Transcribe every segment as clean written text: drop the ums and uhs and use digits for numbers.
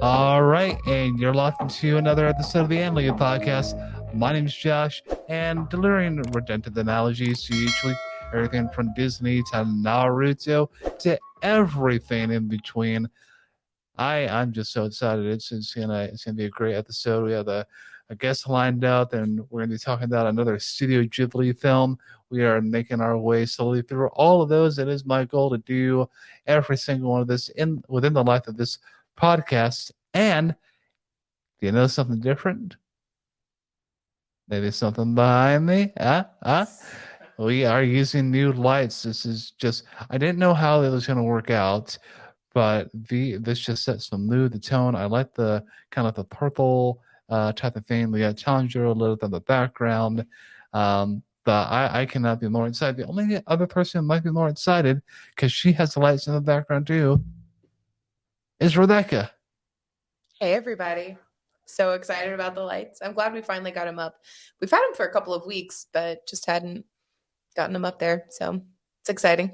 All right, and you're locked into another episode of the Anime Podcast. My name is Josh, and delivering redundant analogies to usually everything from Disney to Naruto to everything in between. I'm just so excited. It's gonna be a great episode. We have a guest lined up, and we're gonna be talking about another Studio Ghibli film. We are making our way slowly through all of those. It is my goal to do every single one of this in within the life of this podcast. And do you know something different? Maybe something behind me? We are using new lights. This is just I didn't know how it was gonna work out, but the this just sets the mood, the tone. I like the kind of the purple type of thing. We got Challenger a little bit in the background. But I cannot be more excited. The only other person who might be more excited because she has the lights in the background too is Rebecca. Hey, everybody. So excited about the lights. I'm glad we finally got them up. We've had them for a couple of weeks, but just hadn't gotten them up there. So it's exciting.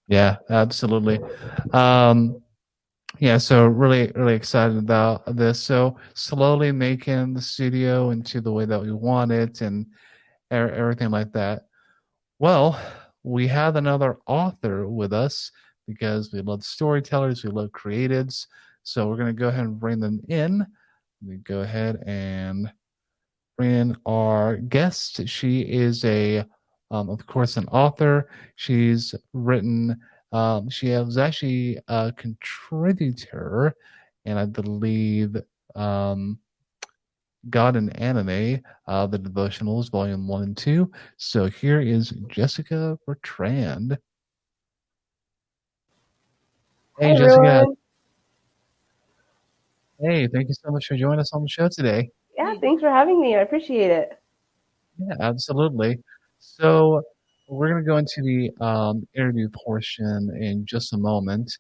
Yeah, absolutely. Um, yeah, so really excited about this. So slowly making the studio into the way that we want it and everything like that. Well, we have another author with us because we love storytellers, we love creatives. So we're going to go ahead and bring them in. We go ahead and bring in our guest. She is of course, an author. She's written. She was actually a contributor, and I believe um, got an anime, the devotionals, volume 1 and 2. So here is Jessica Bertrand. Hi Hey, Jessica. everyone. Hey, thank you so much for joining us on the show today. Yeah, thanks for having me. I appreciate it. Yeah, absolutely. So we're going to go into the interview portion in just a moment.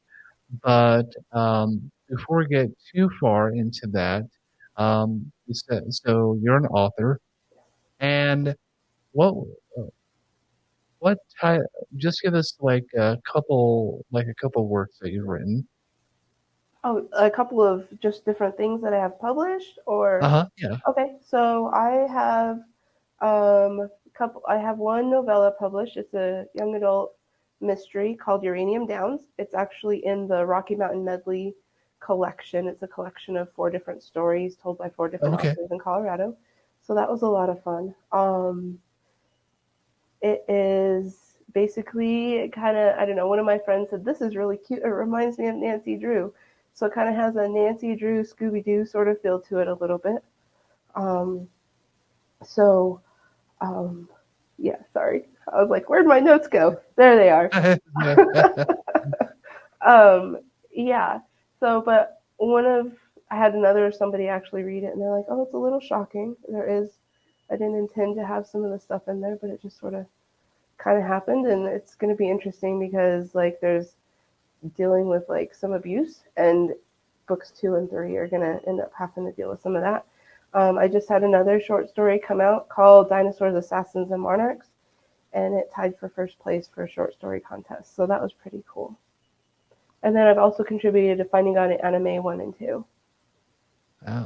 But before we get too far into that, so you're an author, and what what type? Just give us like a couple works that you've written. Oh, a couple of just different things that I have published or Uh-huh. Yeah. okay, so I have couple I have one novella published. It's a young adult mystery called Uranium Downs. It's actually in the Rocky Mountain Medley collection. It's a collection of four different stories told by four different Okay. authors in Colorado. So that was a lot of fun. It is basically kind of, I don't know, one of my friends said, this is really cute. It reminds me of Nancy Drew. So it kind of has a Nancy Drew, Scooby Doo sort of feel to it a little bit. Um, so, um, yeah, sorry. I was like, where'd my notes go? There they are. um, yeah. So, but I had somebody actually read it and they're like, oh, it's a little shocking. I didn't intend to have some of the stuff in there, but it just sort of kind of happened, and it's going to be interesting because like there's dealing with like some abuse, and books 2 and 3 are going to end up having to deal with some of that. I just had another short story come out called Dinosaurs, Assassins, and Monarchs, and it tied for first place for a short story contest, so that was pretty cool. And then I've also contributed to Finding God in Anime 1 and 2.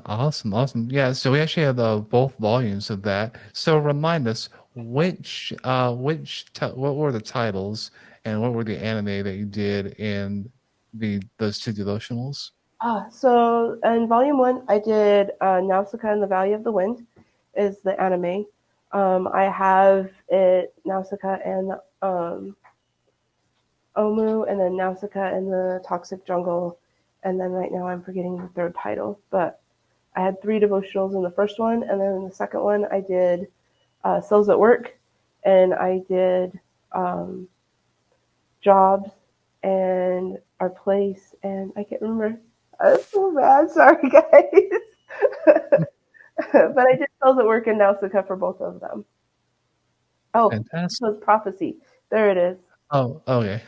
Awesome. Yeah, so we actually have both volumes of that. So remind us what were the titles and what were the anime that you did in those two devotionals? So in volume 1, I did Nausicaa and the Valley of the Wind is the anime. I have it Nausicaa and Omu, and then Nausicaa and the Toxic Jungle, and then right now I'm forgetting the third title. But I had 3 devotionals in the first one, and then in the second one I did Cells at Work, and I did Jobs, and Our Place, and I can't remember. I'm so bad, sorry guys. But I did Cells at Work and Nausicaa for both of them. Oh, Fantastic. so it's Prophecy. There it is. Oh, okay.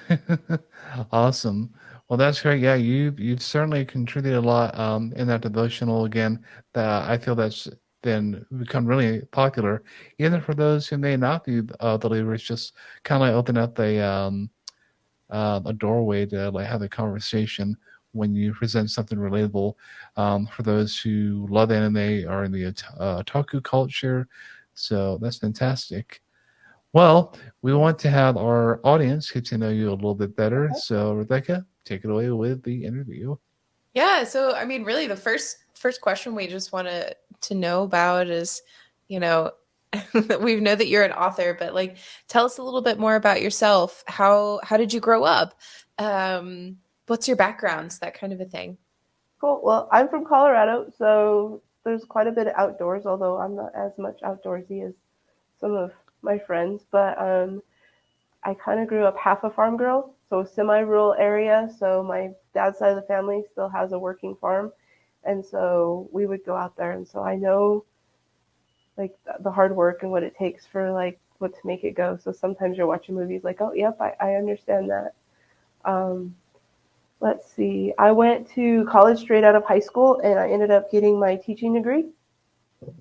Awesome. Well, that's great. Yeah, you've certainly contributed a lot in that devotional again. That I feel that's been become really popular, even for those who may not be believers. Just kind of like open up a doorway to like have a conversation when you present something relatable for those who love anime or in the otaku culture. So that's fantastic. Well, we want to have our audience get to know you a little bit better. So, Rebecca, take it away with the interview. Yeah, so I mean, really, the first question we just want to know about is, you know, we know that you're an author, but like, tell us a little bit more about yourself. How did you grow up? What's your backgrounds? That kind of a thing. Cool. Well, I'm from Colorado, so there's quite a bit of outdoors, although I'm not as much outdoorsy as some of my friends. But I kind of grew up half a farm girl, so semi-rural area. So my dad's side of the family still has a working farm, and so we would go out there, and so I know like the hard work and what it takes for like what to make it go. So sometimes you're watching movies like, oh, yep, I understand that. Um, let's see. I went to college straight out of high school, and I ended up getting my teaching degree.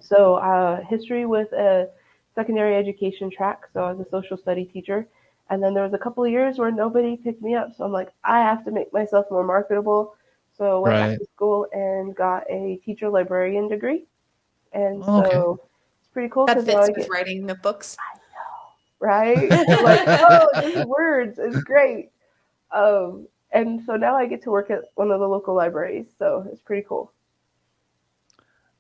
So history with a secondary education track. So I was a social study teacher. And then there was a couple of years where nobody picked me up. So I'm like, I have to make myself more marketable. So I went back Right. to school and got a teacher librarian degree. And Oh, okay. so it's pretty cool That because now fits I with get, writing the books. right? I'm like, oh, just words. It's great. And so now I get to work at one of the local libraries. So it's pretty cool.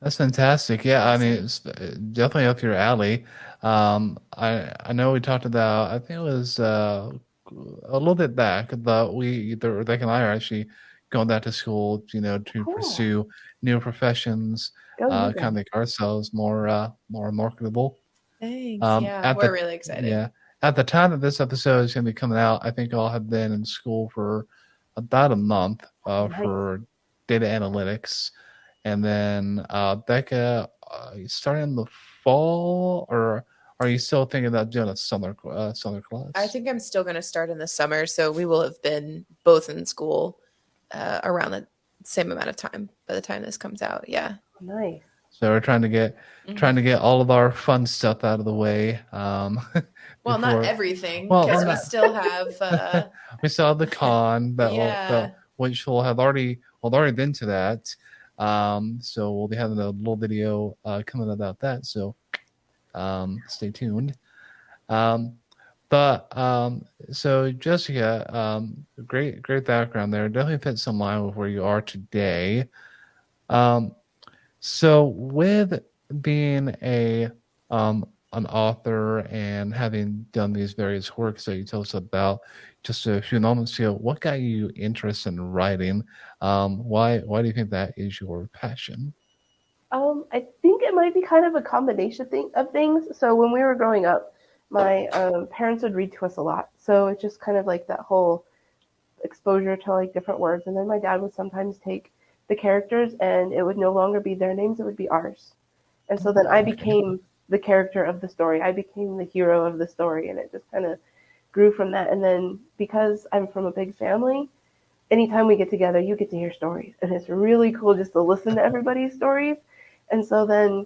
That's fantastic. Yeah, I mean, Awesome. it's definitely up your alley. I know we talked about, I think it was a little bit back, but either Rebecca and I are actually going back to school, to Cool. pursue new professions, Go you kind of guys. make ourselves more marketable. Thanks. Um, Yeah, at we're the really excited. yeah, at the time that this episode is going to be coming out, I think I'll have been in school for about a month Nice. for data analytics, and then Becca, you starting in the fall, or are you still thinking about doing a summer I class? think I'm still going to start in the summer, so we will have been both in school around the same amount of time by the time this comes out. Yeah. Nice. So we're trying Mhm. to get all of our fun stuff out of the way Well, not before. everything, Well, because we not. still have, We saw the con yeah. which will already been to that. So we'll be having a little video coming about that. So stay tuned. Um, but so Jessica, great background there. Definitely fits in line with where you are today. Um, so with being an author and having done these various works that you told us about just a few moments ago, what got you interested in writing? Why do you think that is your passion? I think it might be kind of a combination of things. So when we were growing up, my parents would read to us a lot. So it's just kind of like that whole exposure to like different words. And then my dad would sometimes take the characters and it would no longer be their names, it would be ours. And so then I Oh, okay. became the character of the story. I became the hero of the story. And it just kind of grew from that. And then because I'm from a big family, anytime we get together, you get to hear stories. And it's really cool just to listen to everybody's stories. And so then,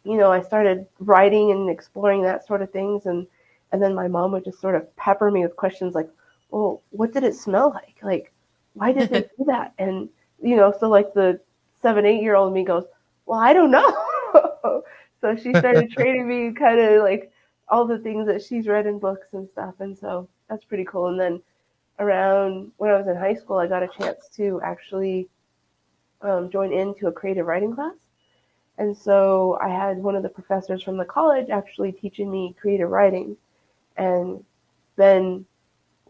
I started writing and exploring that sort of things. And then my mom would just sort of pepper me with questions like, well, what did it smell like? Like, why did they do that? And, so like the 7, 8 year old me goes, well, I don't know. So she started training me kind of like all the things that she's read in books and stuff. And so that's pretty cool. And then around when I was in high school, I got a chance to actually join into a creative writing class. And so I had one of the professors from the college actually teaching me creative writing. And then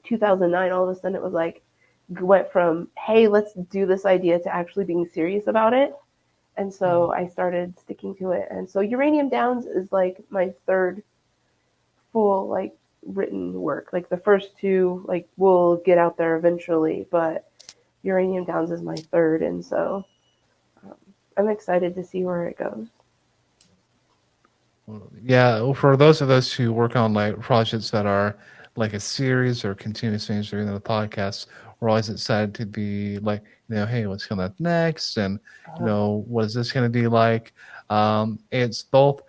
2009, all of a sudden it was like, went from, hey, let's do this idea to actually being serious about it. And so I started sticking to it. And so Uranium Downs is like my third full, like, written work. Like the first two, like, will get out there eventually, but Uranium Downs is my third. And so um, I'm excited to see where it goes. Yeah, well, for those of us who work on like projects that are like a series or continuous things during the podcast, we're always excited to be like, hey, what's coming up next, and what is this going to be like? It's both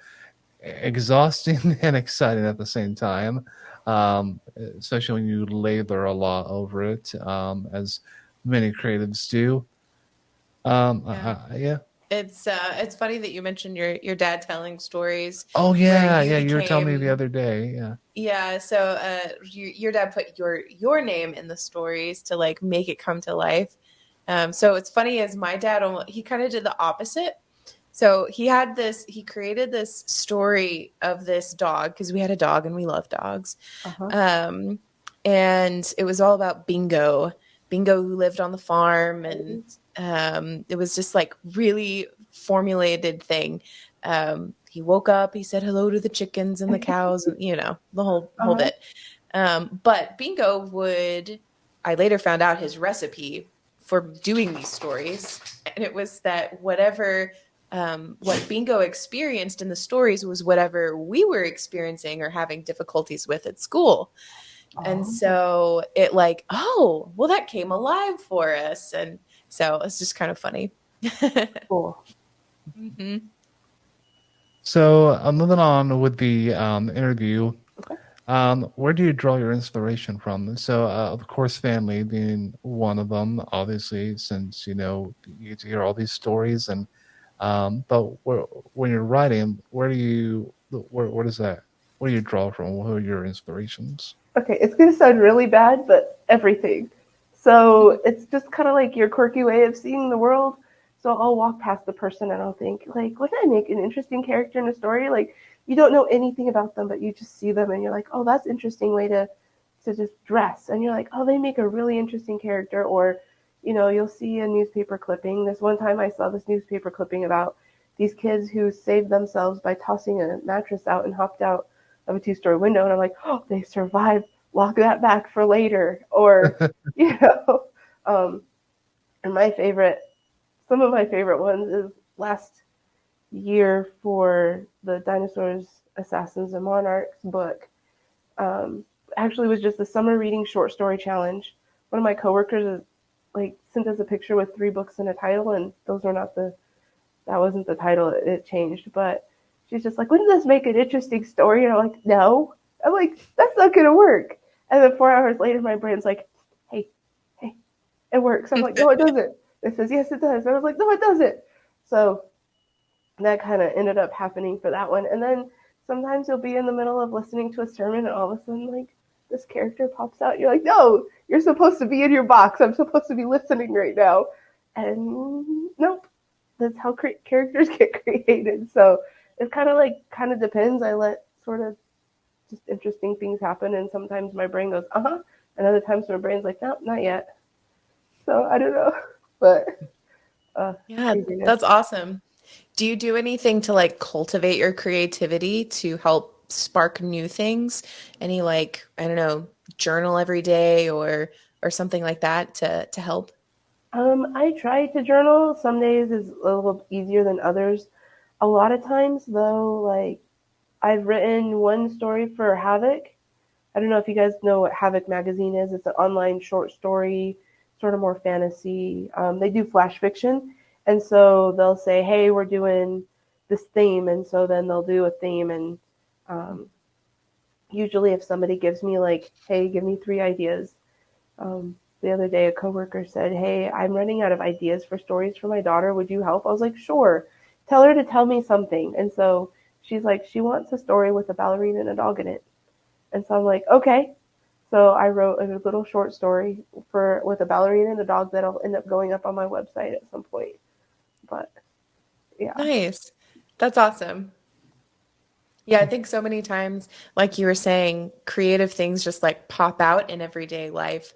exhausting and exciting at the same time, especially when you labor a lot over it, as many creatives do. Yeah. Yeah. It's funny that you mentioned your dad telling stories Oh where yeah, you yeah. You were telling me the became. other day. Yeah. Yeah, so your dad put your name in the stories to like make it come to life. So it's funny as my dad he kind of did the opposite. So he created this story of this dog because we had a dog and we love dogs. Uh-huh. Um, and it was all about Bingo, Bingo who lived on the farm, and it was just like really formulated thing. He woke up, he said hello to the chickens and the cows, and the whole Uh-huh. bit. But Bingo would, I later found out his recipe for doing these stories, and it was that whatever what Bingo experienced in the stories was whatever we were experiencing or having difficulties with at school. And Oh, so it like, oh, well, that came alive for us. And so it's just kind of funny. cool. hmm So moving on with the interview. Okay. Where do you draw your inspiration from? So, of course, family being one of them, obviously, since you get to hear all these stories, and but when you're writing, where does that, where do you draw from? What are your inspirations? Okay, it's gonna sound really bad, but everything. So it's just kind of like your quirky way of seeing the world. So I'll walk past the person and I'll think, like, wouldn't I make an interesting character in a story? Like, you don't know anything about them, but you just see them and you're like, oh, that's interesting way to just dress. And you're like, oh, they make a really interesting character. Or, you'll see a newspaper clipping. This one time I saw this newspaper clipping about these kids who saved themselves by tossing a mattress out and hopped out of a two-story window, and I'm like, oh, they survived. Lock that back for later. Or, you know, um, and some of my favorite ones is last year for the Dinosaurs, Assassins, and Monarchs book. Um, Actually, was just a summer reading short story challenge. One of my coworkers like sent us a picture with 3 books and a title, and those were not the that wasn't the title. It changed, but she's just like, wouldn't this make an interesting story? And I'm like, no. I'm like, that's not gonna work. And then 4 hours later, my brain's like, hey, hey, it works. I'm like, no, it doesn't. It says yes, it does. And I was like, no, it doesn't. So that kind of ended up happening for that one. And then sometimes you'll be in the middle of listening to a sermon, and all of a sudden, like, this character pops out. You're like, no, you're supposed to be in your box. I'm supposed to be listening right now. And nope, that's how characters get created. So it's kind of depends. I let sort of just interesting things happen, and sometimes my brain goes, uh huh, and other times my brain's like, nope, not yet. So I don't know, but Yeah, craziness. that's awesome. Do you do anything to like cultivate your creativity to help spark new things? Any like, I don't know, journal every day or something like that to help? I try to journal. Some days is a little easier than others. A lot of times, though, like I've written one story for Havoc. I don't know if you guys know what Havoc magazine is. It's an online short story, sort of more fantasy. They do flash fiction, and so they'll say, "Hey, we're doing this theme," and so then they'll do a theme. And um, usually, if somebody gives me like, "Hey, give me 3 ideas," the other day, a coworker said, "Hey, I'm running out of ideas for stories for my daughter. Would you help?" I was like, "Sure. Tell her to tell me something." And so she's like, she wants a story with a ballerina and a dog in it. And so I'm like, okay. So I wrote a little short story for with a ballerina and a dog that'll end up going up on my website at some point. But yeah. Nice. That's awesome. Yeah, I think so many times, like you were saying, creative things just like pop out in everyday life.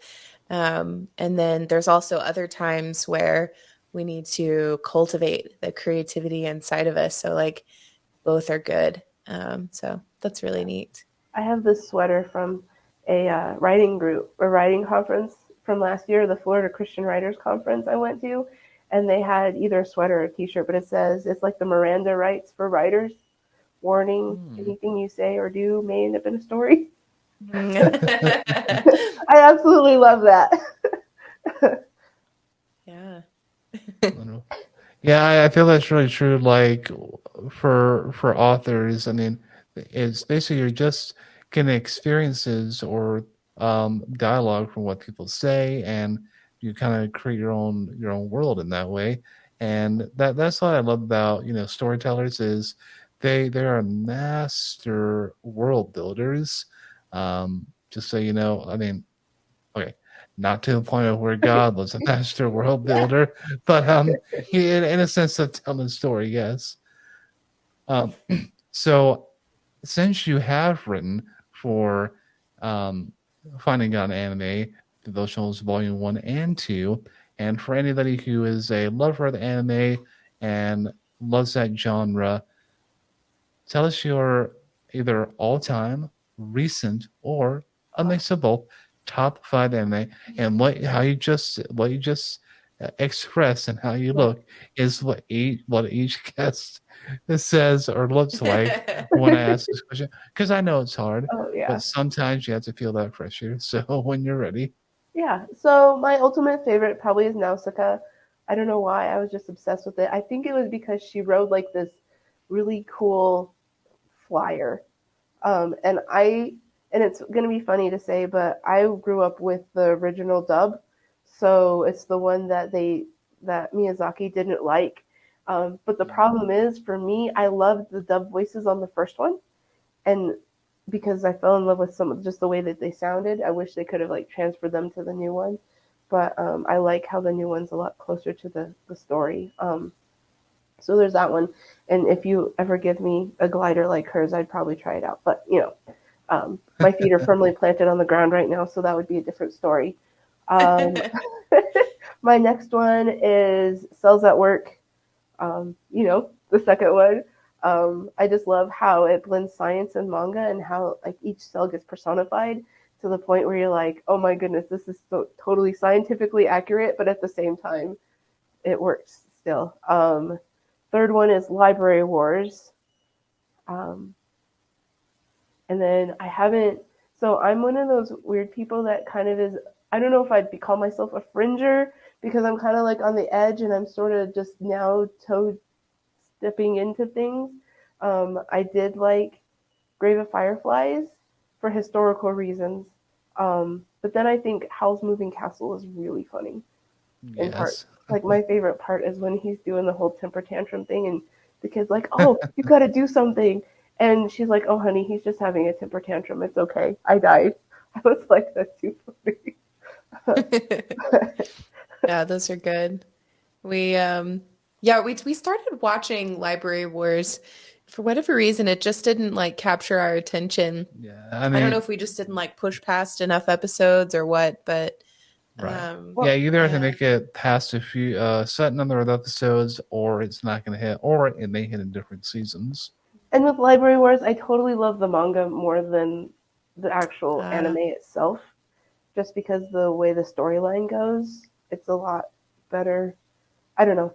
And then there's also other times where we need to cultivate the creativity inside of us. So, like, both are good. So that's really neat. I have this sweater from a writing group, a writing conference from last year, the Florida Christian Writers Conference I went to, and they had either a sweater or a T-shirt, but it says it's like the Miranda rights for writers. Warning: Hmm. anything you say or do may end up in a story. Mm. I absolutely love that. Yeah. I don't know. Yeah, I feel that's really true. Like for authors, I mean, it's basically you're just getting experiences or dialogue from what people say, and you kind of create your own world in that way. And that's what I love about storytellers is they are master world builders. Just so you know, I mean, okay, not to the point of where God was a master world Yeah. builder, but in a sense of telling a story, yes. Um, so since you have written for um, Finding God Anime, Devotionals Volume 1 and 2, and for anybody who is a lover of anime and loves that genre, tell us your either all-time, recent, or a mix of both top 5 anime, and what you just express and how you Yeah. look is what each guest says or looks like when I ask this question. Because I know it's hard, Oh yeah. but sometimes you have to feel that pressure. So when you're ready, Yeah. So my ultimate favorite probably is Nausicaa. I don't know why. I was just obsessed with it. I think it was because she rode like this really cool flyer. And it's gonna be funny to say, but I grew up with the original dub, so it's the one that Miyazaki didn't like. But the problem is, for me, I loved the dub voices on the first one, and because I fell in love with some of just the way that they sounded, I wish they could have like transferred them to the new one. But I like how the new one's a lot closer to the story. So there's that one. And if you ever give me a glider like hers, I'd probably try it out. But my feet are firmly planted on the ground right now, so that would be a different story. Um, my next one is Cells at Work. The second one. I just love how it blends science and manga and how like each cell gets personified to the point where you're like, oh my goodness, this is so totally scientifically accurate, but at the same time, it works still. Third one is Library Wars. Um, and then I haven't, so I'm one of those weird people that kind of is, I don't know if I'd call myself a fringer because I'm kind of like on the edge and I'm sort of just now toe stepping into things. I did like Grave of Fireflies for historical reasons. But then I think Howl's Moving Castle is really funny in part. yes. Like my favorite part is when he's doing the whole temper tantrum thing and the kid's like, "Oh, you got to do something." And she's like, "Oh, honey, he's just having a temper tantrum. It's okay. I died." I was like, "That's too funny." Yeah, those are good. We yeah, we started watching Library Wars. For whatever reason, it just didn't like capture our attention. Yeah, I I don't know mean, if we just didn't like push past enough episodes or what, but right. Yeah, Well, you either have to yeah. make it past a few set number of episodes, or it's not going to hit, or it may hit in different seasons. and with Library Wars, I totally love the manga more than the actual Uh, anime itself, just because the way the storyline goes, it's a lot better. I don't know,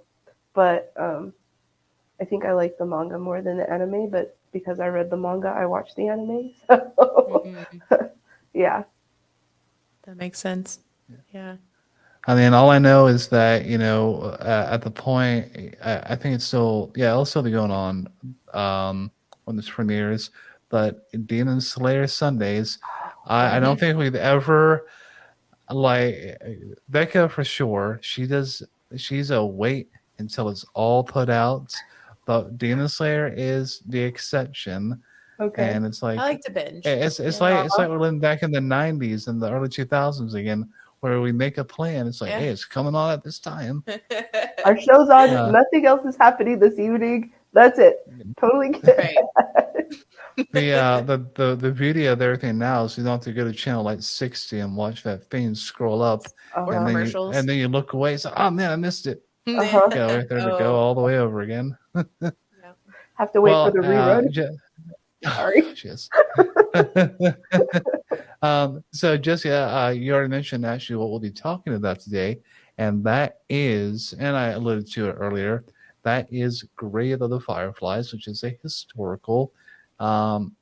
but I think I like the manga more than the anime. But because I read the manga, I watched the anime. So mhm, yeah, that makes sense. Yeah. I mean, all I know is that at the point, I think it's still, yeah, it'll still be going on when this premieres. But Demon Slayer Sundays, I don't think we've ever like Becca for sure. She's a wait until it's all put out, but Demon Slayer is the exception, okay. and it's I like like to binge. it's Yeah. like it's like we're living back in the '90s and the early 2000s again, where we make a plan. It's like, Yeah. hey, it's coming on at this time. Our show's on. Uh, Nothing else is happening this evening. That's it. Totally get Right. that. the beauty of everything now is you don't have to go to channel like 60 and watch that thing scroll up, Or and Uh-huh. then you commercials. look away. It's like, oh man, I missed it. Uh-huh. You know, right there to go Oh, all the way over again. yeah. Have to wait for Well, the rerun. oh Sorry. gosh, yes. So Jessica, you already mentioned actually what we'll be talking about today, and that is, and I alluded to it earlier, that is Grave of the Fireflies, which is a um,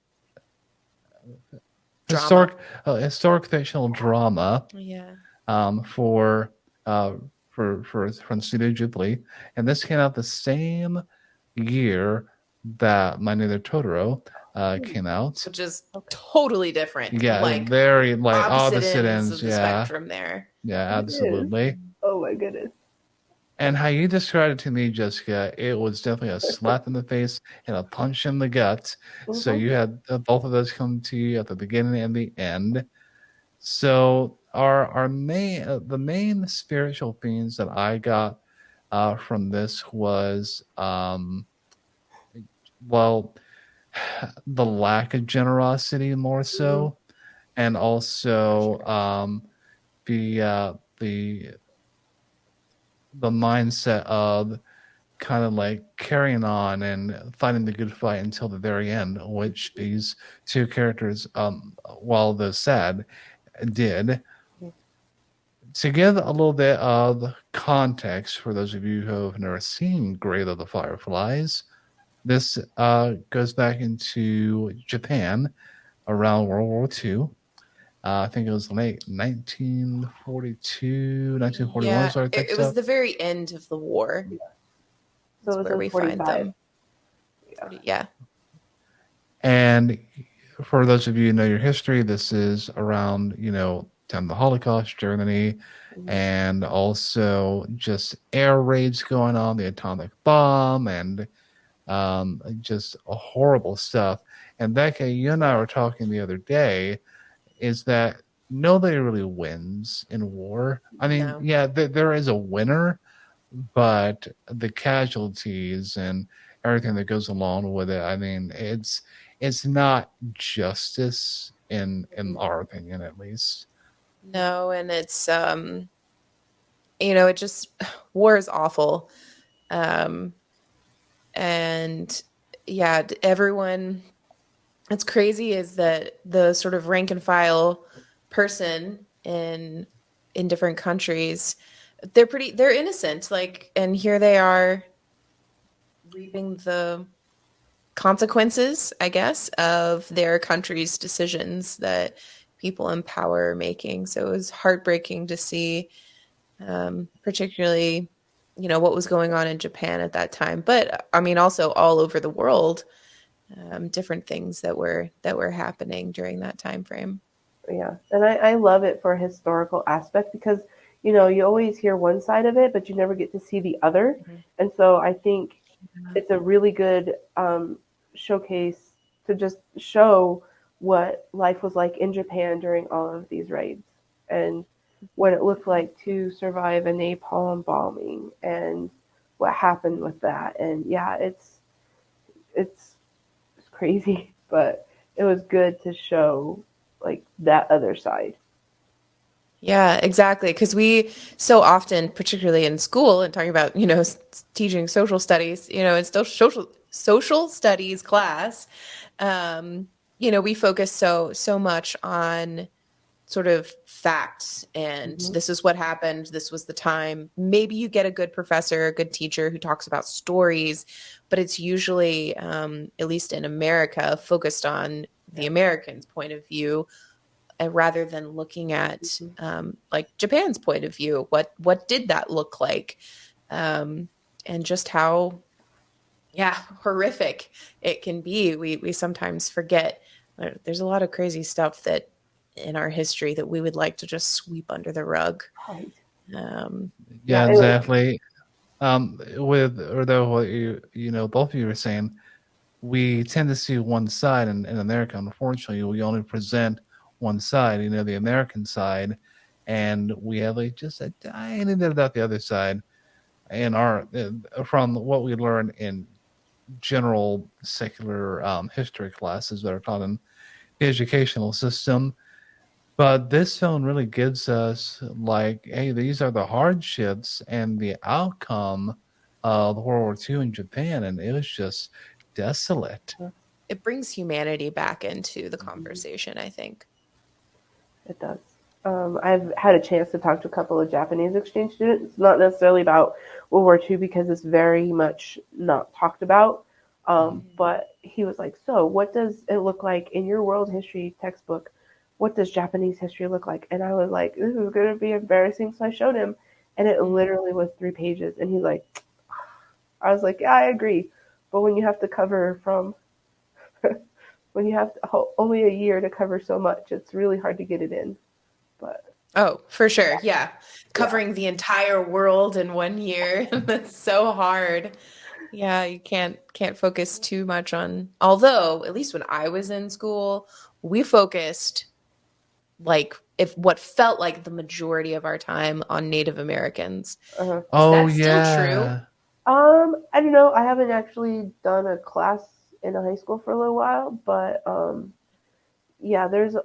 Drama. historic fictional drama Yeah. um, for uh, for from Studio Ghibli, and this came out the same year that My Neighbor Totoro. came out. Which is totally different. Yeah, Like very like opposite ends ends. of the Yeah, spectrum there. yeah, It is. absolutely. Oh my goodness. And how you described it to me, Jessica, it was definitely a slap in the face and a punch in the gut. So Mhm. you had both of those come to you at the beginning and the end. So our main the main spiritual themes that I got from this was well the lack of generosity more so, and also the the mindset of kind of like carrying on and fighting the good fight until the very end, which these two characters, while they're sad, did. To give a little bit of context for those of you who have never seen Grave of the Fireflies, this goes back into Japan around World War II. I think it was late 1942, 1941, Yeah, so I think it was so. the very end of the war. So That's it was where in we find 45. them. Yeah. Yeah. And for those of you who know your history, this is around, time of the Holocaust, Germany, and also just air raids going on, the atomic bomb, and just horrible stuff. And Becca, you and I were talking the other day, is that nobody really wins in war. I mean, No. yeah, there is a winner, but the casualties and everything that goes along with it, I mean, it's not justice in our opinion, at least. No, and it's it just war is awful. Um and yeah, everyone, what's crazy is that the sort of rank and file person in different countries, they're innocent, like, and here they are reaping the consequences, I guess, of their country's decisions that people in power are making. So it was heartbreaking to see, particularly, what was going on in Japan at that time. But I mean, also all over the world, different things that were happening during that time frame. Yeah. And I love it for a historical aspect because, you always hear one side of it, but you never get to see the other. And so I think it's a really good showcase to just show what life was like in Japan during all of these raids and what it looked like to survive a napalm bombing and what happened with that. And yeah, it's crazy, but it was good to show like that other side. Yeah, exactly. Because we so often, particularly in school, and talking about teaching social studies, it's still social studies class. Um, we focus so much on sort of facts and Hmm. this is what happened, this was the time. Maybe you get a good professor, a good teacher who talks about stories, but it's usually, at least in America, focused on the American's point of view, rather than looking at, like Japan's point of view. What did that look like, and just how, yeah, horrific it can be. We sometimes forget there's a lot of crazy stuff that in our history that we would like to just sweep under the rug. Right. Um, Yeah, Yeah, exactly. With or though what both of you were saying, we tend to see one side in America. Unfortunately, we only present one side, the American side, and we have like just a tiny bit about the other side. In our from what we learn in general secular history classes that are taught in the educational system. But this film really gives us like, hey, these are the hardships and the outcome of World War II in Japan, and it was just desolate. it brings humanity back into the conversation, I think. it does. I've had a chance to talk to a couple of Japanese exchange students, not necessarily about World War II because it's very much not talked about. But he was like, "So, what does it look like in your world history textbook? What does Japanese history look like?" And I was like, "This is going to be embarrassing." So I showed him, and it literally was 3 pages. And he's like, "I was like, yeah, I agree, but when you have to cover from when you have only a year to cover so much, it's really hard to get it in. But Oh, for sure. Yeah. yeah. Covering the entire world in 1 year. That's so hard. Yeah, you can't focus too much on, although at least when I was in school, we focused like if what felt like the majority of our time on Native Americans. Uh-huh. Is Oh that still true? yeah. I don't know. I haven't actually done a class in a high school for a little while, but yeah, there's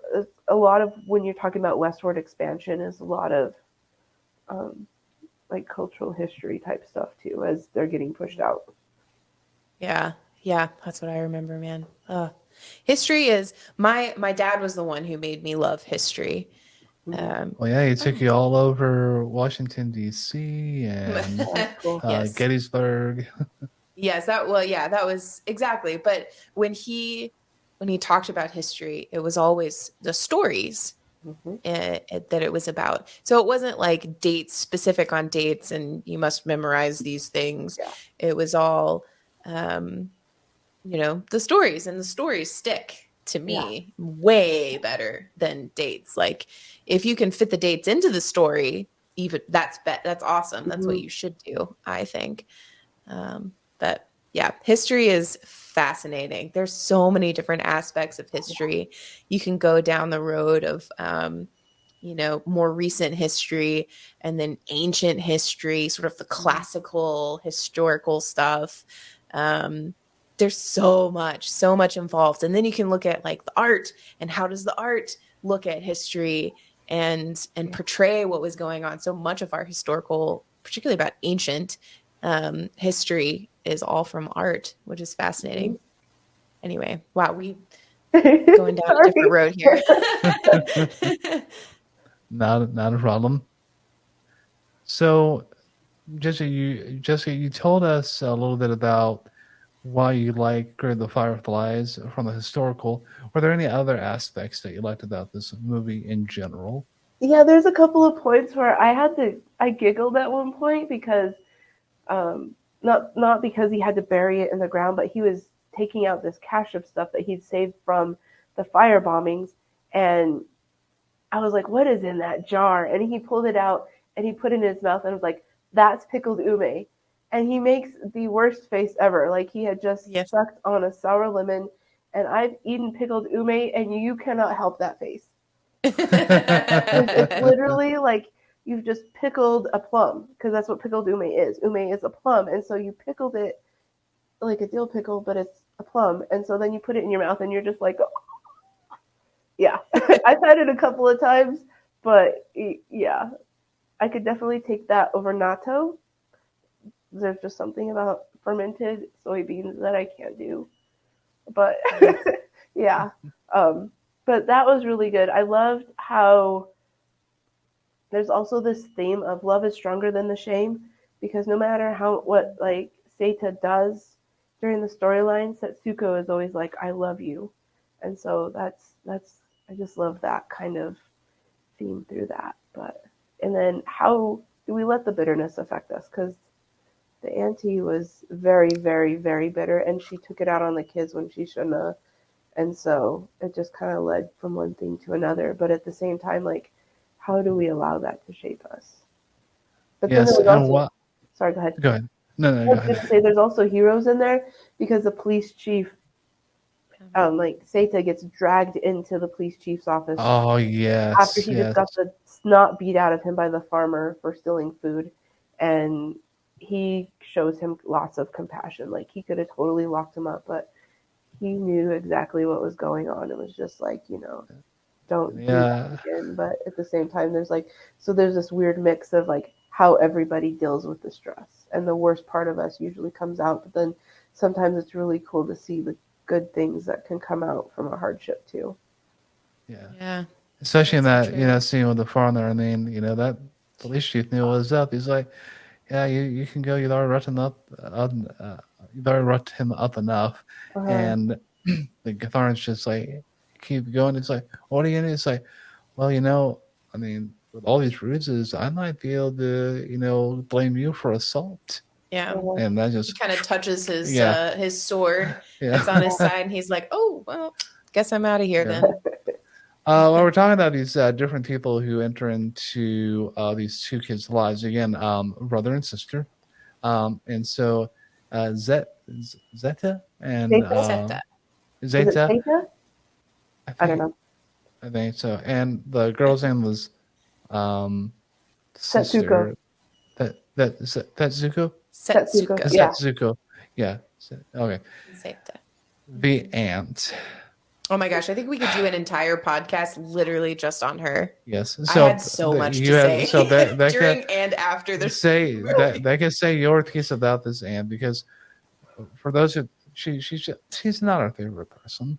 a lot of when you're talking about westward expansion, is a lot of um, like cultural history type stuff too, as they're getting pushed out. Yeah. Yeah, that's what I remember, man. History is my dad was the one who made me love history. Mm-hmm. Um, Well, yeah, he I took you all over Washington D.C. and Oh, that's cool. Yes. Gettysburg. Yes, that was exactly. But when he talked about history, it was always the stories Mm-hmm. that it was about. So it wasn't like dates specific on dates and you must memorize these things. Yeah. It was all um, the stories, and the stories stick to Yeah. me way better than dates. Like if you can fit the dates into the story, even that's awesome. That's what Mm-hmm. you should do, I think. But yeah, history is fascinating. There's so many different aspects of history. You can go down the road of, more recent history and then ancient history, sort of the classical historical stuff. Um, there's so much involved. And then you can look at like the art and how does the art look at history and portray what was going on. So much of our historical, particularly about ancient history, is all from art, which is fascinating. Anyway, wow, we going down a different Sorry. road here. Not a problem. So, Jessica, you told us a little bit about why you like the Fireflies from the historical. Were there any other aspects that you liked about this movie in general? Yeah, there's a couple of points where I giggled at one point because um, not because he had to bury it in the ground, but he was taking out this cache of stuff that he'd saved from the fire bombings, and I was like, "What is in that jar?" And he pulled it out and he put it in his mouth and was like, "That's pickled ume," and he makes the worst face ever, like he had just Yes. sucked on a sour lemon. And I've eaten pickled ume, and you cannot help that face. It's literally like you've just pickled a plum because that's what pickled ume is. Ume is a plum, and so you pickled it like a dill pickle, but it's a plum, and so then you put it in your mouth, and you're just like, oh. Yeah. I've had it a couple of times, but yeah, I could definitely take that over natto. There's just something about fermented soybeans that I can't do, but yeah. Um, but that was really good. I loved how there's also this theme of love is stronger than the shame, because no matter what like Seita does during the storyline, Setsuko is always like, I love you. And so that's I just love that kind of theme through that. But and then how do we let the bitterness affect us? Because the auntie was very, very, very bitter, and she took it out on the kids when she shouldn't have. And so it just kind of led from one thing to another. But at the same time, like, how do we allow that to shape us? But then there Yes, was and also, what? sorry, go ahead. Go ahead. No, I no, go was going ahead. to say there's also heroes in there because the police chief, like Seita gets dragged into the police chief's office Oh after yes, he just yes, got the snot beat out of him by the farmer for stealing food. And he shows him lots of compassion. Like, he could have totally locked him up, but he knew exactly what was going on. It was just like, don't do that yeah, again. But at the same time, there's this weird mix of like how everybody deals with the stress. And the worst part of us usually comes out, but then sometimes it's really cool to see the good things that can come out from a hardship too. yeah. Yeah, Especially in that's so that true. scene with the foreigner. I mean, that police chief knew what was up. He's like, yeah, you can go. You've already roughed him up. You've already roughed him up enough. Uh-huh. And the Gatharan's just like keep going. It's like, what are you gonna do? It's like, well, I mean, with all these bruises, I might be able to, blame you for assault. Yeah. Uh-huh. And that He just, kind of touches yeah, his sword yeah, that's on his side, and he's like, "Oh, well." Guess I'm out of here Yeah. then. Well, we're talking about these different people who enter into these two kids' lives. Again, brother and sister. And so Zeta and Zeta? Seta. Is it Zeta, Zeta? I I don't think. know. I think so. And the girl's name was Setsuko. sister. That Zuko? Setsuko. Setsuko. Yeah. Zuko. Yeah. Okay. Seta. The aunt. Oh my gosh, I think we could do an entire podcast literally just on her. Yes. I So had so much to say that during and after the say movie. that can say your piece about this aunt, because for those who she's not our favorite person.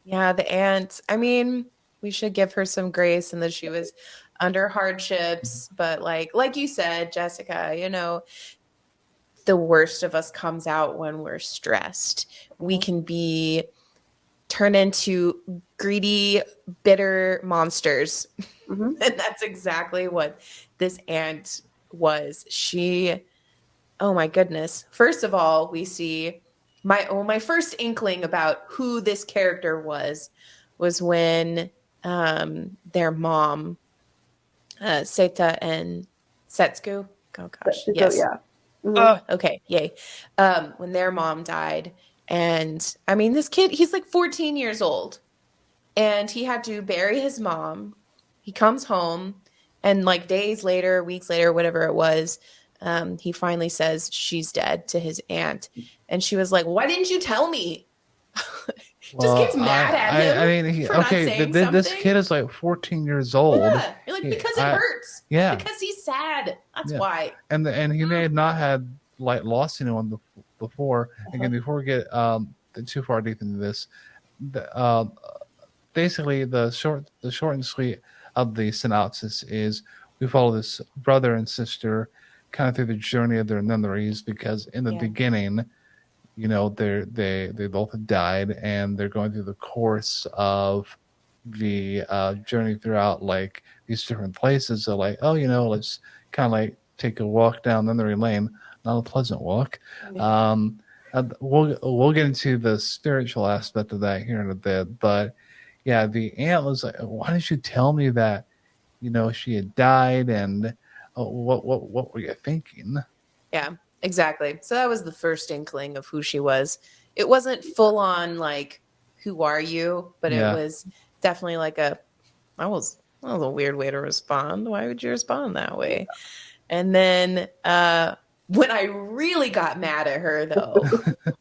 Yeah, the aunt. I mean, we should give her some grace and that she was under hardships, but like you said, Jessica, the worst of us comes out when we're stressed. We can be turn into greedy, bitter monsters. Hmm. And that's exactly what this aunt was. Oh my goodness. First of all, we see my first inkling about who this character was when their mom, Seta and Setsuko. Oh gosh, Setsuko, yes. yeah. Mhm. Oh, okay, yay. When their mom died, and I mean, this kid, he's like 14 years old, and he had to bury his mom. He comes home, and like days later, weeks later, whatever it was, he finally says she's dead to his aunt, and she was like, "Why didn't you tell me?" Just Well, gets mad at him I mean, for not saying something. this kid is like 14 years old. Yeah, you're like, because it hurts. Yeah, Because he's sad. That's yeah. why. And he may have not had like lost anyone before. Again, before we get too far deep into this, basically the short and sweet of the synopsis is we follow this brother and sister kind of through the journey of their memories, because in the beginning, they both have died, and they're going through the course of the journey throughout like these different places. So like, let's kind of like take a walk down memory lane. Not a pleasant walk. We'll get into the spiritual aspect of that here in a bit, but yeah, the aunt was like, "Why didn't you tell me that? She had died, and what were you thinking?" Yeah, exactly. So that was the first inkling of who she was. It wasn't full on like, who are you? But it was definitely like that was a weird way to respond. Why would you respond that way? And then when I really got mad at her though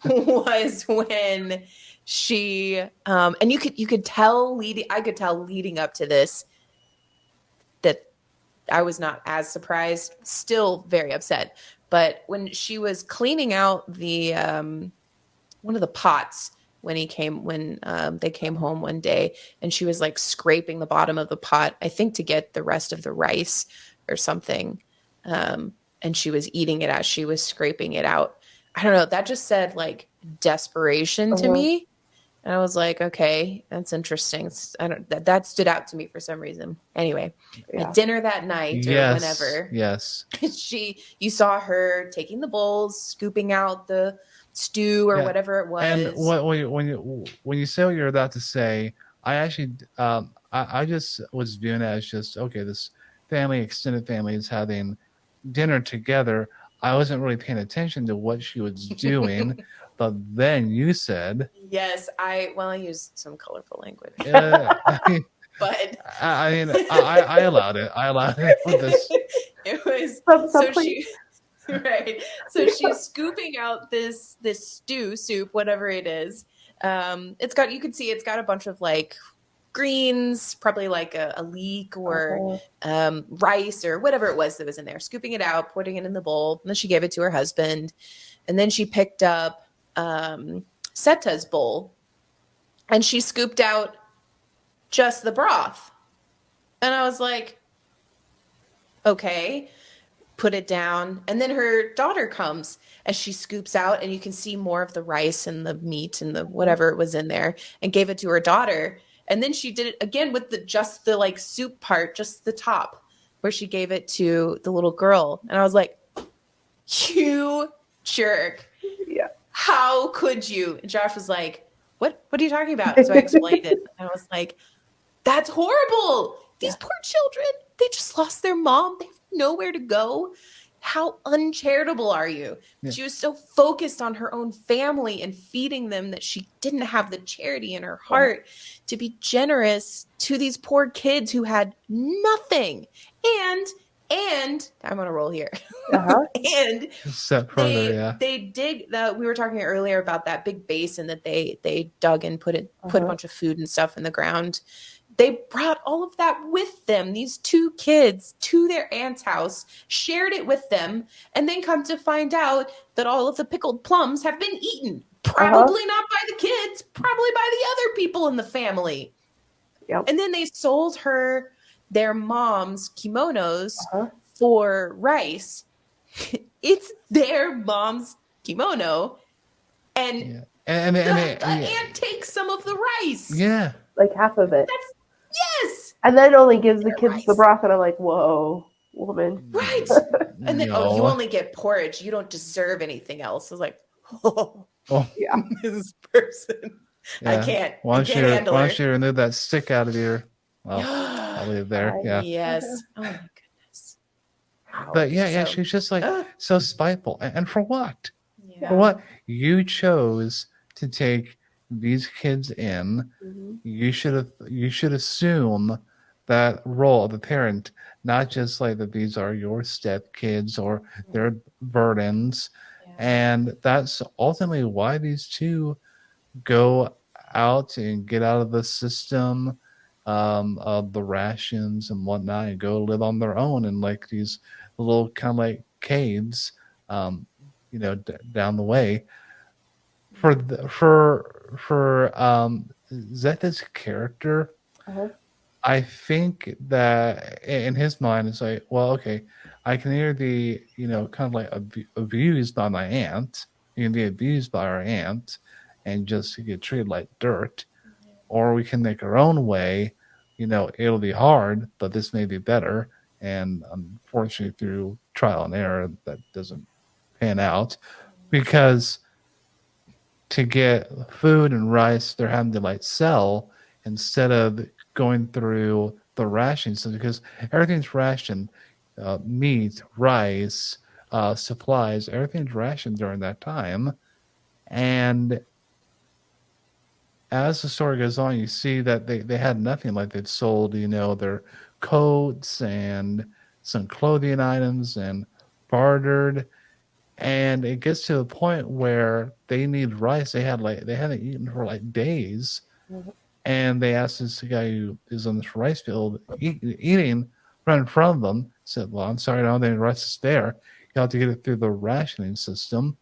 was when she and you could tell I could tell leading up to this that I was not as surprised, still very upset. But when she was cleaning out the one of the pots when they came home one day, and she was like scraping the bottom of the pot, I think to get the rest of the rice or something. And she was eating it as she was scraping it out. I don't know. That just said like desperation to me. And I was like, okay, that's interesting. That stood out to me for some reason. Anyway, at dinner that night or whenever, Yes. you saw her taking the bowls, scooping out the stew or whatever it was. And when you say what you're about to say, I actually I just was viewing it as just, okay, this extended family is having dinner together. I wasn't really paying attention to what she was doing. But then you said, yes, I used some colorful language. But I allowed it. I allowed it with this. It was so she right. So she's scooping out this soup, whatever it is. You can see it's got a bunch of like greens, probably like a leek or rice or whatever it was that was in there. Scooping it out, putting it in the bowl, and then she gave it to her husband. And then she picked up Seta's bowl, and she scooped out just the broth. And I was like, okay, put it down. And then her daughter comes as she scoops out, and you can see more of the rice and the meat and the whatever it was in there, and gave it to her daughter. And then she did it again with just the like soup part, just the top, where she gave it to the little girl. And I was like, you jerk. Yeah. How could you? And Josh was like, what are you talking about? So I explained it. And I was like, that's horrible. These poor children, they just lost their mom. They have nowhere to go. How uncharitable are you? Yeah. She was so focused on her own family and feeding them that she didn't have the charity in her heart to be generous to these poor kids who had nothing. And I'm on a roll here. And Step further, yeah. they dig that we were talking earlier about that big basin that they dug and put a bunch of food and stuff in the ground. They brought all of that with them, these two kids, to their aunt's house, shared it with them, and then come to find out that all of the pickled plums have been eaten. Probably not by the kids, probably by the other people in the family. Yep. And then they sold her their mom's kimonos for rice. It's their mom's kimono. And the aunt takes some of the rice. Yeah. Like half of it. Yes. And then only gives the kids the broth, and I'm like, whoa, woman. Right. And then, you only get porridge. You don't deserve anything else. I was like, yeah. This person. Yeah. I can't. Why don't you remove that stick out of your? Well, I'll leave it there. Yeah. Yes. Oh my goodness. Wow. But yeah, she's just like so spiteful. And for what? Yeah. For what? You chose to take these kids in. You should assume that role of the parent, not just like that these are your step kids or their burdens. And that's ultimately why these two go out and get out of the system of the rations and whatnot and go live on their own in like these little kind of like caves, down the way. For Zeta's character, I think that in his mind it's like, well, okay, I can either be, kind of like abused by my aunt, you can be abused by our aunt and just get treated like dirt, or we can make our own way. It'll be hard, but this may be better. And unfortunately, through trial and error, that doesn't pan out, because to get food and rice, they're having to like sell instead of going through the ration system, because everything's rationed, meat, rice, supplies, everything's rationed during that time. And as the story goes on, you see that they had nothing. Like they'd sold, their coats and some clothing items and bartered. And it gets to a point where they need rice. They hadn't eaten for like days. And they asked this guy who is on this rice field eating right in front of them, said, well, I'm sorry, I don't have any rice is there. You have to get it through the rationing system.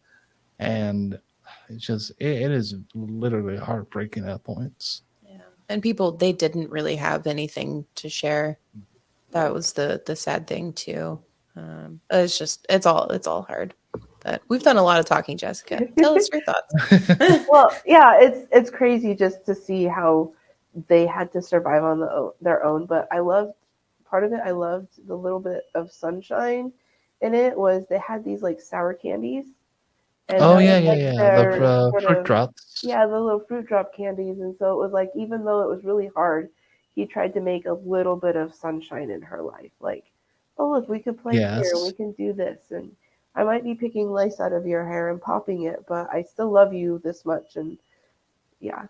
And it's just, it is literally heartbreaking at points. Yeah. And people, they didn't really have anything to share. That was the sad thing too. It's all hard. But we've done a lot of talking, Jessica. Tell us your thoughts. Well, yeah, it's crazy just to see how they had to survive on their own. But I loved the little bit of sunshine in it. Was they had these like sour candies. And the fruit drops. Yeah, the little fruit drop candies. And so it was like, even though it was really hard, he tried to make a little bit of sunshine in her life. Like, oh, look, we could play here, we can do this. And I might be picking lice out of your hair and popping it, but I still love you this much. And yeah.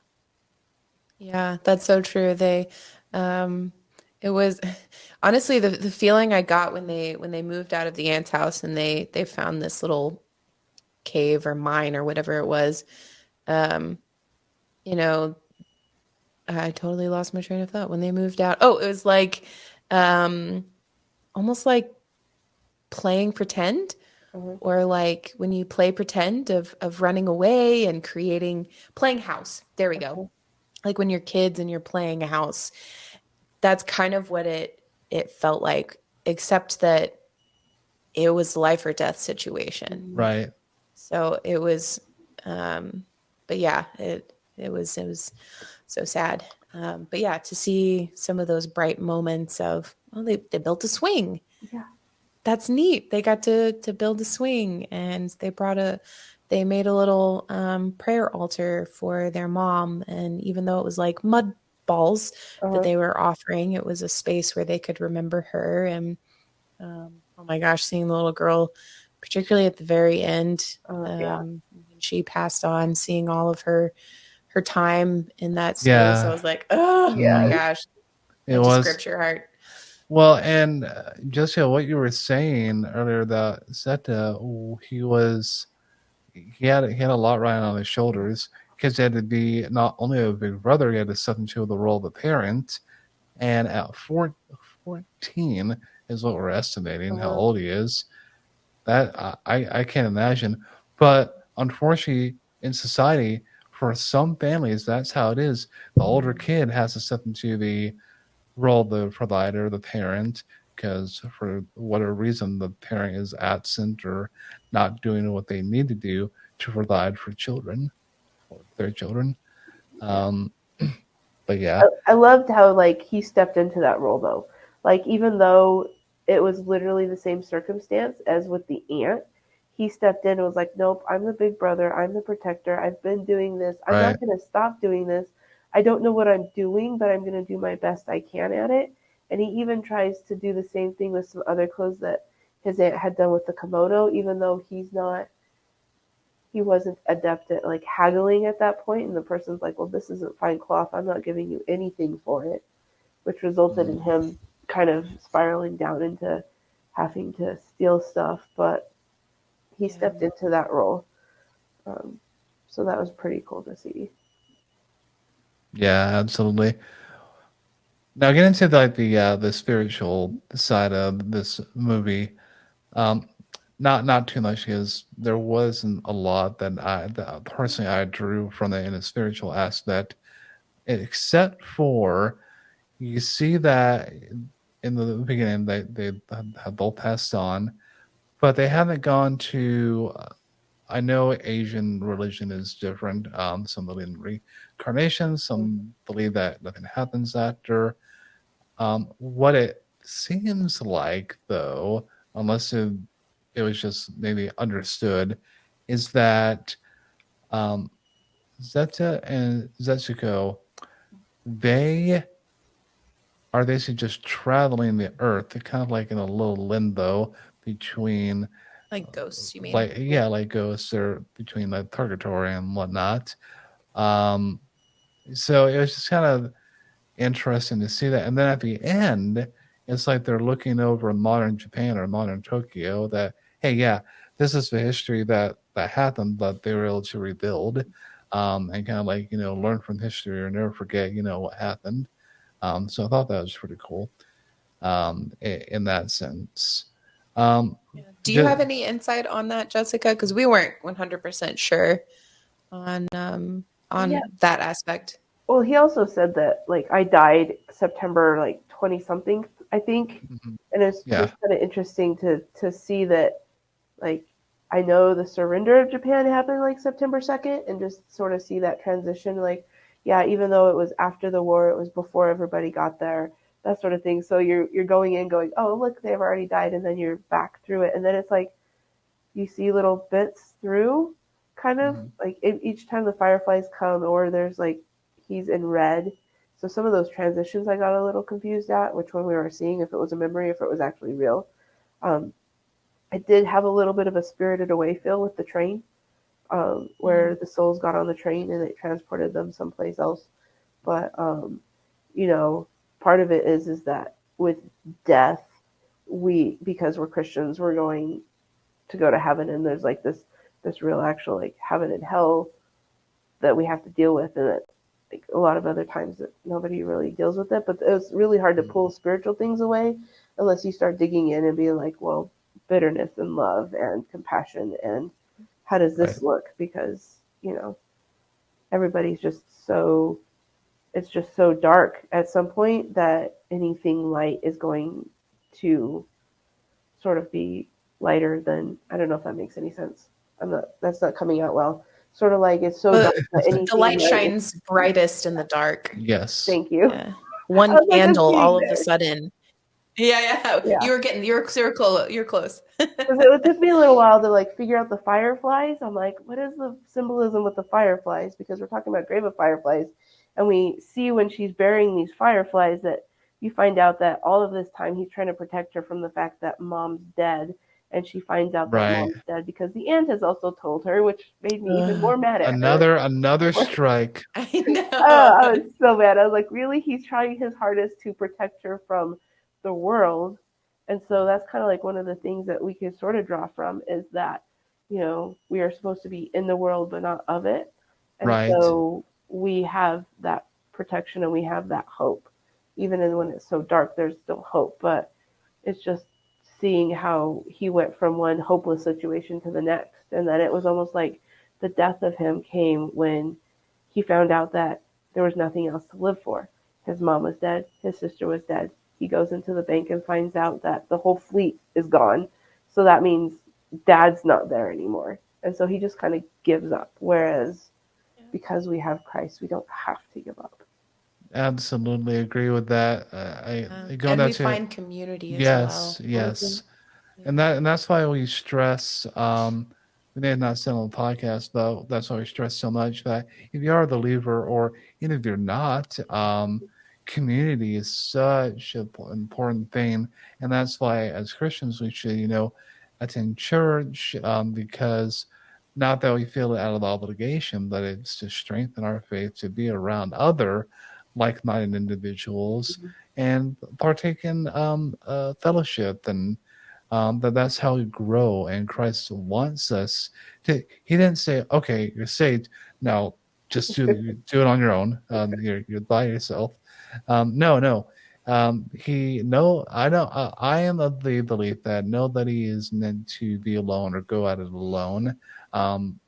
Yeah, that's so true. It was honestly the feeling I got when they moved out of the aunt's house and they found this little cave or mine or whatever it was. I totally lost my train of thought when they moved out. Oh, it was like almost like playing pretend, or like when you play pretend of running away and playing house. There we go. Like when you're kids and you're playing a house. That's kind of what it felt like, except that it was life or death situation. Right. So it was, but yeah, it was so sad. But yeah, to see some of those bright moments of, well, they built a swing. Yeah. That's neat. They got to build a swing, and they brought a they made a little prayer altar for their mom. And even though it was like mud balls that Uh-huh. they were offering, it was a space where they could remember her. And oh my gosh, seeing the little girl, particularly at the very end, Yeah. when she passed on, seeing all of her time in that space, I Yeah. was like, oh Yeah. my Mhm. gosh, It that just was grips your heart. well, and Jessica, what you were saying earlier that Zeta, he had a lot riding on his shoulders because he had to be not only a big brother, he had to step into the role of a parent. And at 14 is what we're estimating how Uh-huh. old he is. That I can't imagine. But unfortunately, in society, for some families, that's how it is. The older kid has to step into the role of the provider, the parent, because for whatever reason, the parent is absent or not doing what they need to do to provide for children or their children. Yeah. Um, but yeah, I loved how like he stepped into that role though. Like even though it was literally the same circumstance as with the aunt, he stepped in and was like, "Nope, I'm the big brother. I'm the protector. I've been doing this. I'm right. not going to stop doing this. I don't know what I'm doing, but I'm going to do my best I can at it." And he even tries to do the same thing with some other clothes that his aunt had done with the kimono, even though he wasn't adept at like haggling at that point, and the person's like, "Well, this isn't fine cloth. I'm not giving you anything for it," which resulted in Mm, him kind of spiraling down into having to steal stuff. But he Yeah. stepped into that role, um, so that was pretty cool to see. yeah, absolutely. Now get into like the spiritual side of this movie. Um, not too much because there wasn't a lot that personally I drew from it in a spiritual aspect, except for you see that in the beginning they have both passed on, but they haven't gone to. I know Asian religion is different. Some believe in reincarnation. Some believe that nothing happens after. What it seems like, though, unless it was just maybe understood, is that um, Zeta and Zetsuko, they are basically just traveling the earth. They're kind of like in a little limbo between, Like ghosts, you mean? like, yeah, like ghosts or between like purgatory and whatnot. Um, so it was just kind of interesting to see that. And then at the end, it's like they're looking over modern Japan or modern Tokyo that, hey, yeah, this is the history that happened, but they were able to rebuild and kind of like, learn from history or never forget, what happened. So I thought that was pretty cool in that sense. Um, Yeah. Do you have just, any insight on that, Jessica? Because we weren't 100% sure Yeah. on that aspect. Well, he also said that like I died September like 20 something, I think, mhm, and it's yeah, just kind of interesting to see that like I know the surrender of Japan happened like September 2nd, and just sort of see that transition. Like, yeah, even though it was after the war, it was before everybody got there, that sort of thing. So you're going in going, oh look, they've already died, and then you're back through it, and then it's like you see little bits through, kind of mhm, like each time the fireflies come, or there's like he's in red. So some of those transitions I got a little confused at which one we were seeing, if it was a memory, if it was actually real. Um, I did have a little bit of a Spirited Away feel with the train, where Mm. the souls got on the train and it transported them someplace else. But you know, part of it is that with death, we because we're Christians, we're going to go to heaven, and there's like this real actual like heaven and hell that we have to deal with, and that like a lot of other times that nobody really deals with it. But it's really hard to mhm, pull spiritual things away unless you start digging in and being like, well, bitterness and love and compassion, and how does right. this look? Because everybody's just so it's just so dark at some point that anything light is going to sort of be lighter than, I don't know if that makes any sense. I'm not That's not coming out well. Sort of like it's so dark But that the anything light light is, shines brightest in the dark. Yes. thank you. Yeah. I One was like, I'm candle getting all of a there. sudden Yeah. Yeah. You're close. You're close. Because it took me a little while to like figure out the fireflies. I'm like, what is the symbolism with the fireflies? Because we're talking about grave of fireflies, and we see when she's burying these fireflies that you find out that all of this time he's trying to protect her from the fact that mom's dead, and she finds out that Right. mom's dead because the aunt has also told her, which made me even more mad at her. Another strike. I Oh, I know. was so mad. I was like, really? He's trying his hardest to protect her from the world. And so that's kind of like one of the things that we can sort of draw from is that, we are supposed to be in the world, but not of it. And Right. so we have that protection and we have that hope. Even when it's so dark, there's still hope. But it's just seeing how he went from one hopeless situation to the next. And that it was almost like the death of him came when he found out that there was nothing else to live for. His mom was dead, his sister was dead. He goes into the bank and finds out that the whole fleet is gone. So that means dad's not there anymore. And so he just kind of gives up. Whereas because we have Christ, we don't have to give up. Absolutely agree with that. Going And down we to find community as yes, well. Mhm. yes, Yeah. and that's why we stress. We may have not said on the podcast, though. That's why we stress so much that if you are a believer, or even if you're not, community is such an important thing, and that's why as Christians we should, attend church, because not that we feel it out of obligation, but it's to strengthen our faith to be around other like-minded individuals and partake in fellowship, and that's how we grow. And Christ wants us to. He didn't say, "Okay, you're saved now. Just do it on your own. You're by yourself." No, no. He no. I don't. I am of the belief that nobody is meant to be alone or go at it alone. Um,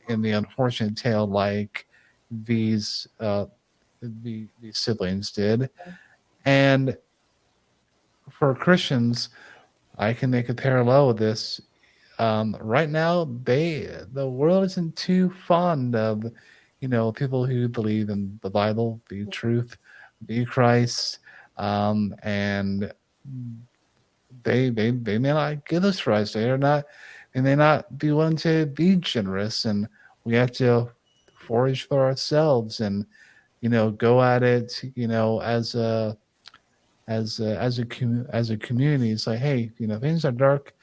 in the unfortunate tale, like these these siblings did, and for Christians, I can make a parallel with this. Right now, the world isn't too fond of, people who believe in the Bible, the truth, the Christ, and they may not give us Christ. They may not be willing to be generous, and we have to forage for ourselves and go at it, as a community. It's like, hey, things are dark,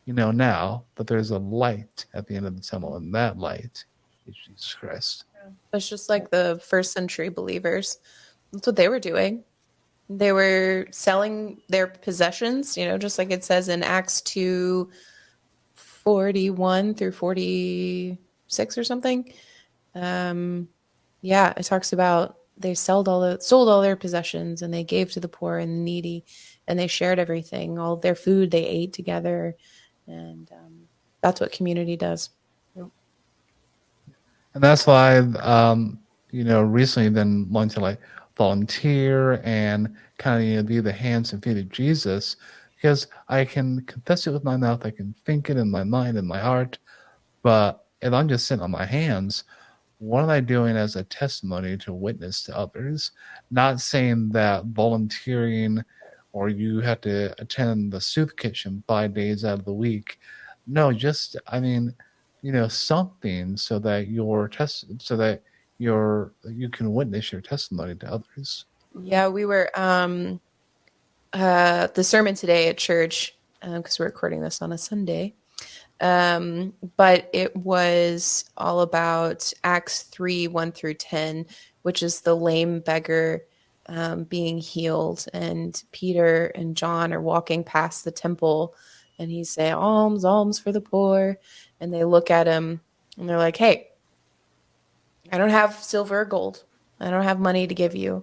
now, but there's a light at the end of the tunnel, and that light is Jesus Christ. It's just like the first century believers. That's what they were doing. They were selling their possessions, just like it says in Acts 2:41 through 46 or something. Um, yeah, it talks about they sold all their possessions and they gave to the poor and the needy, and they shared everything, all their food they ate together, and that's what community does. And that's why, recently been wanting to like volunteer and kind of be the hands and feet of Jesus, because I can confess it with my mouth, I can think it in my mind and my heart, but if I'm just sitting on my hands, what am I doing as a testimony to witness to others? Not saying that volunteering or you have to attend the soup kitchen 5 days out of the week. No, just I mean, something so that you can witness your testimony to others. Yeah, we were the sermon today at church, because we're recording this on a Sunday. But it was all about Acts 3:1 through 10, which is the lame beggar being healed. And Peter and John are walking past the temple, and he's saying, "Alms, alms for the poor." And they look at him and they're like, "Hey, I don't have silver or gold. I don't have money to give you,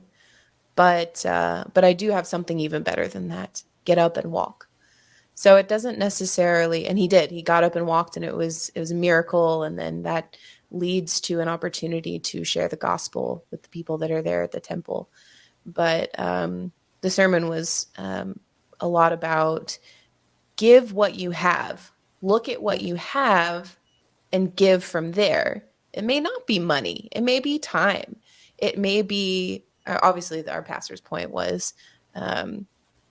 but I do have something even better than that. Get up and walk." So it doesn't necessarily, and he did. He got up and walked, and it was a miracle, and then that leads to an opportunity to share the gospel with the people that are there at the temple. But the sermon was a lot about give what you have, look at what you have, and give from there. It may not be money, it may be time, it may be obviously our pastor's point was. Um,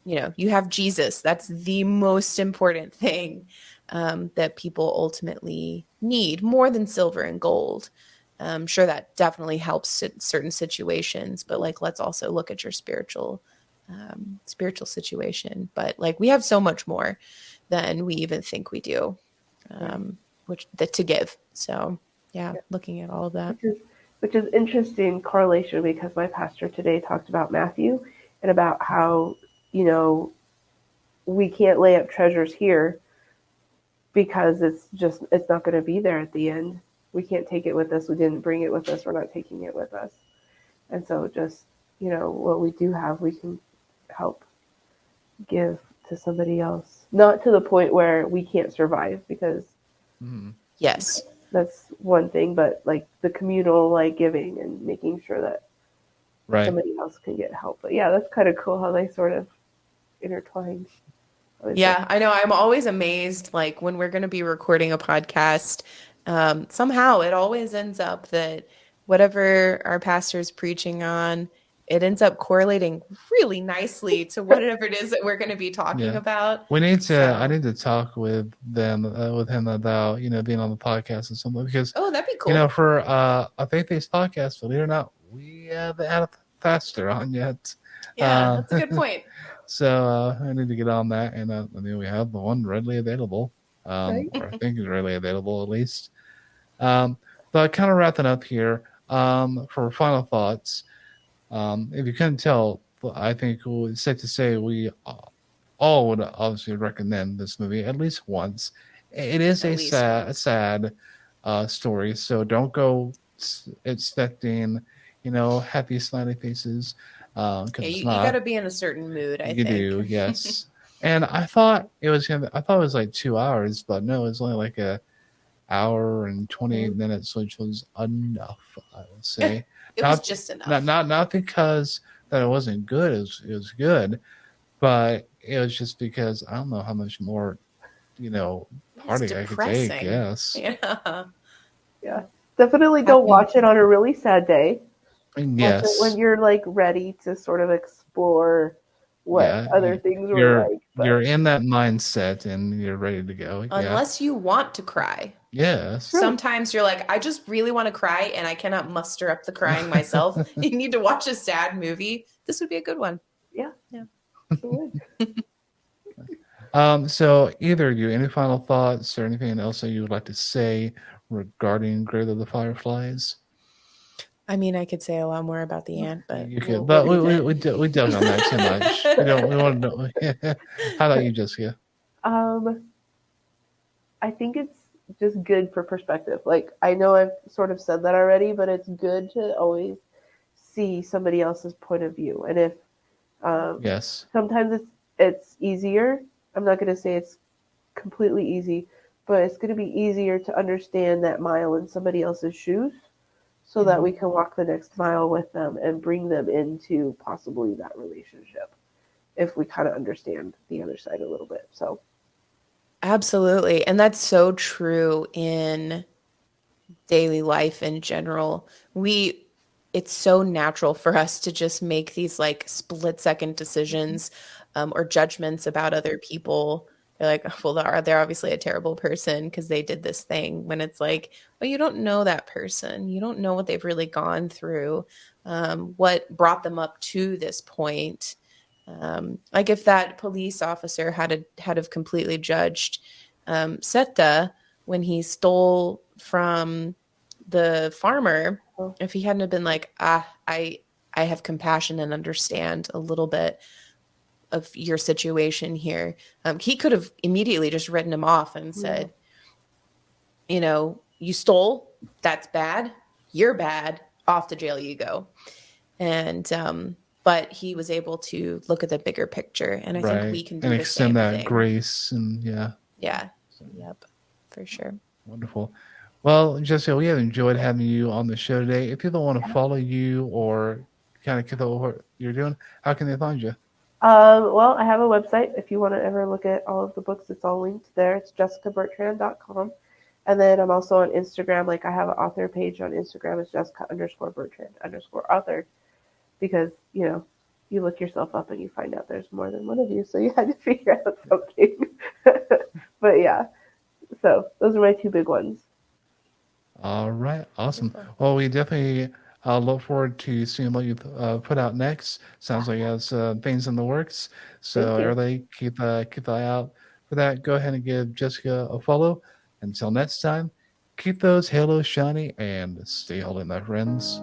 you have Jesus. That's the most important thing that people ultimately need, more than silver and gold. I'm sure that definitely helps in certain situations, but like, let's also look at your spiritual situation. But like, we have so much more than we even think we do, to give. So yeah, looking at all of that. Which is interesting correlation, because my pastor today talked about Matthew and about how, we can't lay up treasures here because it's not going to be there at the end. We can't take it with us. We didn't bring it with us. We're not taking it with us. And so just, what we do have, we can help give to somebody else. Not to the point where we can't survive, because yes, that's one thing, but like the communal giving and making sure that somebody else can get help. But yeah, that's kind of cool how they sort of intertwined. Yeah, I know. I'm always amazed, like when we're going to be recording a podcast, somehow it always ends up that whatever our pastor's preaching on, it ends up correlating really nicely to whatever it is that we're going to be talking about. I need to talk with him about, being on the podcast and something, because, that'd be cool. For a faith-based podcast, believe it or not, we haven't had a pastor on yet. Yeah, that's a good point. So I need to get on that, and I mean, we have the one readily available, or I think it's readily available at least. But kind of wrapping up here, for final thoughts, if you couldn't tell, I think it's safe to say we all would obviously recommend this movie at least once. It is a sad story, so don't go expecting, happy smiley faces. You got to be in a certain mood, I think. You do, yes. And I thought it was like 2 hours, but no, it was only like a hour and 28 minutes, which was enough, I would say. It was just enough. Not because that it wasn't good. It was good, but it was just because I don't know how much more, heartache I could take. Yes. Yeah. Definitely don't watch it on a really sad day. Yes. Watch it when you're like ready to sort of explore what other things were like. But you're in that mindset and you're ready to go. Unless you want to cry. Yes. Sometimes you're like, I just really want to cry and I cannot muster up the crying myself. You need to watch a sad movie. This would be a good one. Yeah. So either of you, any final thoughts or anything else that you would like to say regarding Grave of the Fireflies? I mean, I could say a lot more about the ant, but you could. But we dug on that too much. We want to know. How about you, Jessica? I think it's just good for perspective. Like, I know I've sort of said that already, but it's good to always see somebody else's point of view. And if sometimes it's easier. I'm not going to say it's completely easy, but it's going to be easier to understand that mile in somebody else's shoes, so that we can walk the next mile with them and bring them into possibly that relationship, if we kind of understand the other side a little bit. So absolutely. And that's so true in daily life in general. It's so natural for us to just make these like split-second decisions or judgments about other people. They're like, well, they're obviously a terrible person because they did this thing, when it's like, well, you don't know that person. You don't know what they've really gone through, what brought them up to this point. Like if that police officer had have completely judged Seta when he stole from the farmer, if he hadn't have been like, I have compassion and understand a little bit of your situation here, he could have immediately just written him off and said, you stole, that's bad, you're bad, off to jail you go. And but he was able to look at the bigger picture, and I think we can do the same thing. And extend that grace, and yep, for sure. Wonderful. Well, Jessica, we have enjoyed having you on the show today. If people want to follow you or kind of keep up with what you're doing, how can they find you? Well, I have a website. If you want to ever look at all of the books, it's all linked there. It's jessicabertrand.com. And then I'm also on Instagram. Like, I have an author page on Instagram. It's Jessica_Bertrand_author. Because, you look yourself up and you find out there's more than one of you, so you had to figure out something. But yeah, so those are my two big ones. All right, awesome. Wonderful. Well, we definitely look forward to seeing what you put out next. Sounds like you have things in the works. So Thank you. everybody, keep an eye out for that. Go ahead and give Jessica a follow. Until next time, keep those halos shiny and stay holy, my friends.